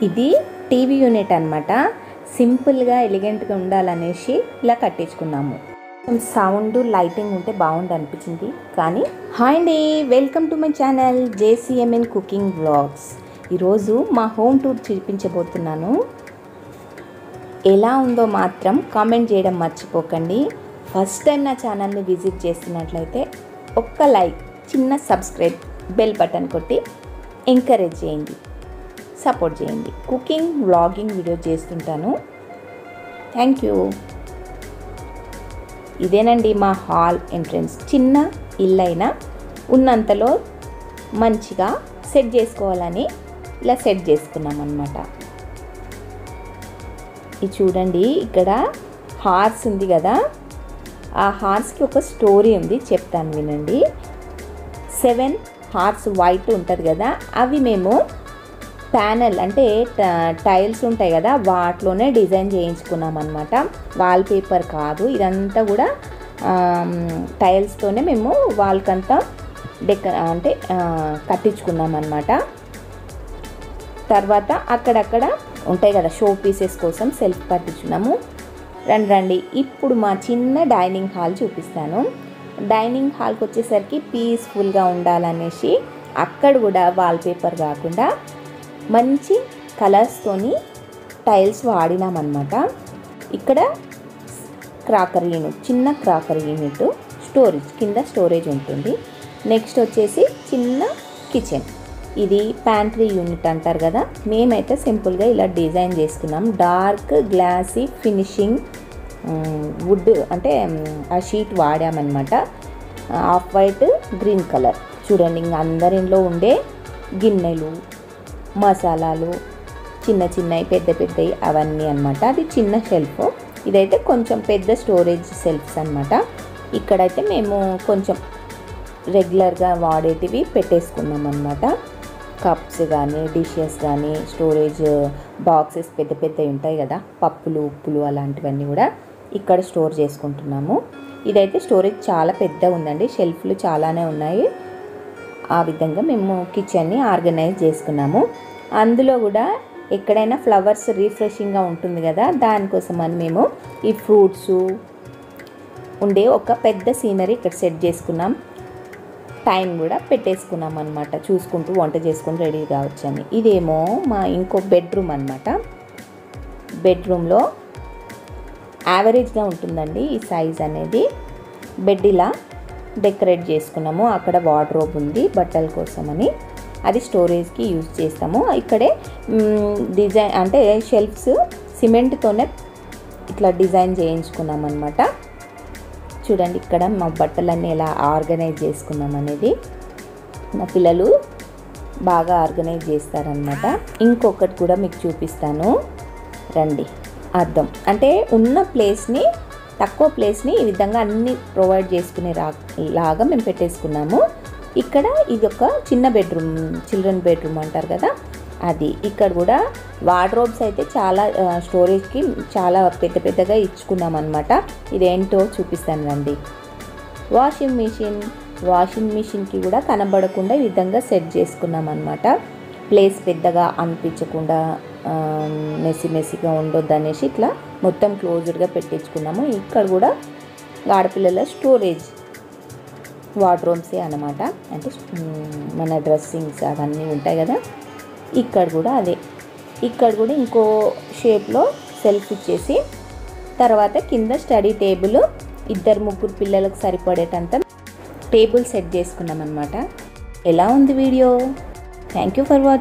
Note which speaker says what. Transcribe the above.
Speaker 1: ఇది TV unit అన్నమాట. సింపుల్గా ఎలిగెంట్గా ఉండాలనేసి ఇలా కట్టించుకున్నాము. సౌండ్ లైటింగ్ ఉంటే బాగుండు అనిపించింది. కానీ హాయ్ అండి, welcome to my channel జేసీఎంఎన్ cooking vlogs. ఈరోజు మా హోమ్ టూర్ చూపించబోతున్నాను. ఎలా ఉందో మాత్రం కామెంట్ చేయడం మర్చిపోకండి. ఫస్ట్ టైం నా ఛానల్ని విజిట్ చేస్తున్నట్లయితే ఒక్క లైక్, చిన్న సబ్స్క్రైబ్, బెల్ బటన్ కొట్టి ఎంకరేజ్ చేయండి, సపోర్ట్ చేయండి. కుకింగ్ వ్లాగింగ్ వీడియో చేస్తుంటాను. Thank you. ఇదేనండి మా హాల్ ఎంట్రన్స్. చిన్న ఇల్లైనా ఉన్నంతలో మంచిగా సెట్ చేసుకోవాలని ఇలా సెట్ చేసుకున్నాం అన్నమాట. ఇది చూడండి, ఇక్కడ హార్స్ ఉంది కదా, ఆ హార్స్కి ఒక స్టోరీ ఉంది, చెప్తాను వినండి. 7 హార్స్ వైట్ ఉంటుంది కదా, అవి మేము ప్యానెల్ అంటే టైల్స్ ఉంటాయి కదా, వాటిలోనే డిజైన్ చేయించుకున్నాం అనమాట. వాల్ పేపర్ కాదు, ఇదంతా కూడా టైల్స్తోనే మేము వాల్కంతా అంటే కట్టించుకున్నాం అనమాట. తర్వాత అక్కడక్కడ ఉంటాయి కదా షో పీసెస్ కోసం సెల్ఫ్ కట్టించుకున్నాము. రండి ఇప్పుడు మా చిన్న డైనింగ్ హాల్ చూపిస్తాను. డైనింగ్ హాల్కి వచ్చేసరికి పీస్ఫుల్గా ఉండాలనేసి అక్కడ కూడా వాల్ పేపర్ కాకుండా మంచి కలర్స్తోని టైల్స్ వాడినామన్నమాట. ఇక్కడ క్రాకరీ యూనిట్, చిన్న క్రాకరీ యూనిట్, స్టోరేజ్ కింద స్టోరేజ్ ఉంటుంది. నెక్స్ట్ వచ్చేసి చిన్న కిచెన్, ఇది ప్యాంట్రీ యూనిట్ అంటారు కదా. మేమైతే సింపుల్గా ఇలా డిజైన్ చేసుకున్నాం. డార్క్ గ్లాసీ ఫినిషింగ్ వుడ్ అంటే ఆ షీట్ వాడామన్నమాట. Off white green colour. చూడండి, ఇంకా అందరిలో ఉండే గిన్నెలు, మసాలాలు, చిన్న చిన్నవి పెద్ద పెద్దవి అవన్నీ అన్నమాట. అది చిన్న షెల్ఫ్. ఇదైతే కొంచెం పెద్ద స్టోరేజ్ సెల్ఫ్స్ అన్నమాట. ఇక్కడైతే మేము కొంచెం రెగ్యులర్గా వాడేటివి పెట్టేసుకున్నాం అన్నమాట. కప్స్ కానీ, డిషెస్ కానీ, స్టోరేజ్ బాక్సెస్ పెద్ద పెద్దవి ఉంటాయి కదా, పప్పులు, ఉప్పులు అలాంటివన్నీ కూడా ఇక్కడ స్టోర్ చేసుకుంటున్నాము. ఇదైతే స్టోరేజ్ చాలా పెద్దగా ఉందండి, షెల్ఫ్లు చాలానే ఉన్నాయి. ఆ విధంగా మేము కిచెన్ని ఆర్గనైజ్ చేసుకున్నాము. అందులో కూడా ఎక్కడైనా ఫ్లవర్స్ రిఫ్రెషింగ్గా ఉంటుంది కదా, దానికోసమని మేము ఈ ఫ్రూట్స్ ఉండే ఒక పెద్ద సీనరీ ఇక్కడ సెట్ చేసుకున్నాం. టైం కూడా పెట్టేసుకున్నాం అనమాట, చూసుకుంటూ వంట చేసుకుని రెడీ కావచ్చని. ఇదేమో మా ఇంకో బెడ్రూమ్ అనమాట. బెడ్రూమ్లో యావరేజ్గా ఉంటుందండి ఈ సైజ్ అనేది. బెడ్ ఇలా డెకరేట్ చేసుకున్నాము. అక్కడ వార్డ్రోబ్ ఉంది బట్టల కోసమని, అది స్టోరేజ్కి యూజ్ చేస్తాము. ఇక్కడే డిజైన్ అంటే షెల్ఫ్స్ సిమెంట్తోనే ఇట్లా డిజైన్ చేయించుకున్నాం అనమాట. చూడండి, ఇక్కడ మా బట్టలన్నీ ఎలా ఆర్గనైజ్ చేసుకున్నాం అనేది. మా పిల్లలు బాగా ఆర్గనైజ్ చేస్తారనమాట. ఇంకొకటి కూడా మీకు చూపిస్తాను రండి. అద్దం అంటే ఉన్న ప్లేస్ని, తక్కువ ప్లేస్ని ఈ విధంగా అన్నీ ప్రొవైడ్ చేసుకునే లాగా మేము పెట్టేసుకున్నాము. ఇక్కడ ఇది ఒక చిన్న బెడ్రూమ్, చిల్డ్రన్ బెడ్రూమ్ అంటారు కదా, అది. ఇక్కడ కూడా వార్డ్రోబ్స్ అయితే చాలా స్టోరేజ్కి చాలా పెద్ద పెద్దగా ఇచ్చుకున్నాం అనమాట. ఇదేంటో చూపిస్తాను రండి. వాషింగ్ మిషన్కి కూడా కనబడకుండా ఈ విధంగా సెట్ చేసుకున్నాం అనమాట. ప్లేస్ పెద్దగా అనిపించకుండా, మెస్సీగా ఉండొద్దు అనేసి ఇట్లా మొత్తం క్లోజ్డ్గా పెట్టించుకున్నాము. ఇక్కడ కూడా ఆడపిల్లల స్టోరేజ్ వార్డ్రోబ్సే అన్నమాట. అంటే మన డ్రెస్సింగ్స్ అవన్నీ ఉంటాయి కదా, ఇక్కడ కూడా అదే. ఇక్కడ కూడా ఇంకో షేప్లో సెల్ఫ్ ఇచ్చేసి, తర్వాత కింద స్టడీ టేబుల్, 2-3 పిల్లలకు సరిపడేటంత టేబుల్ సెట్ చేసుకున్నాం అన్నమాట. ఎలా ఉంది video? Thank you for watching.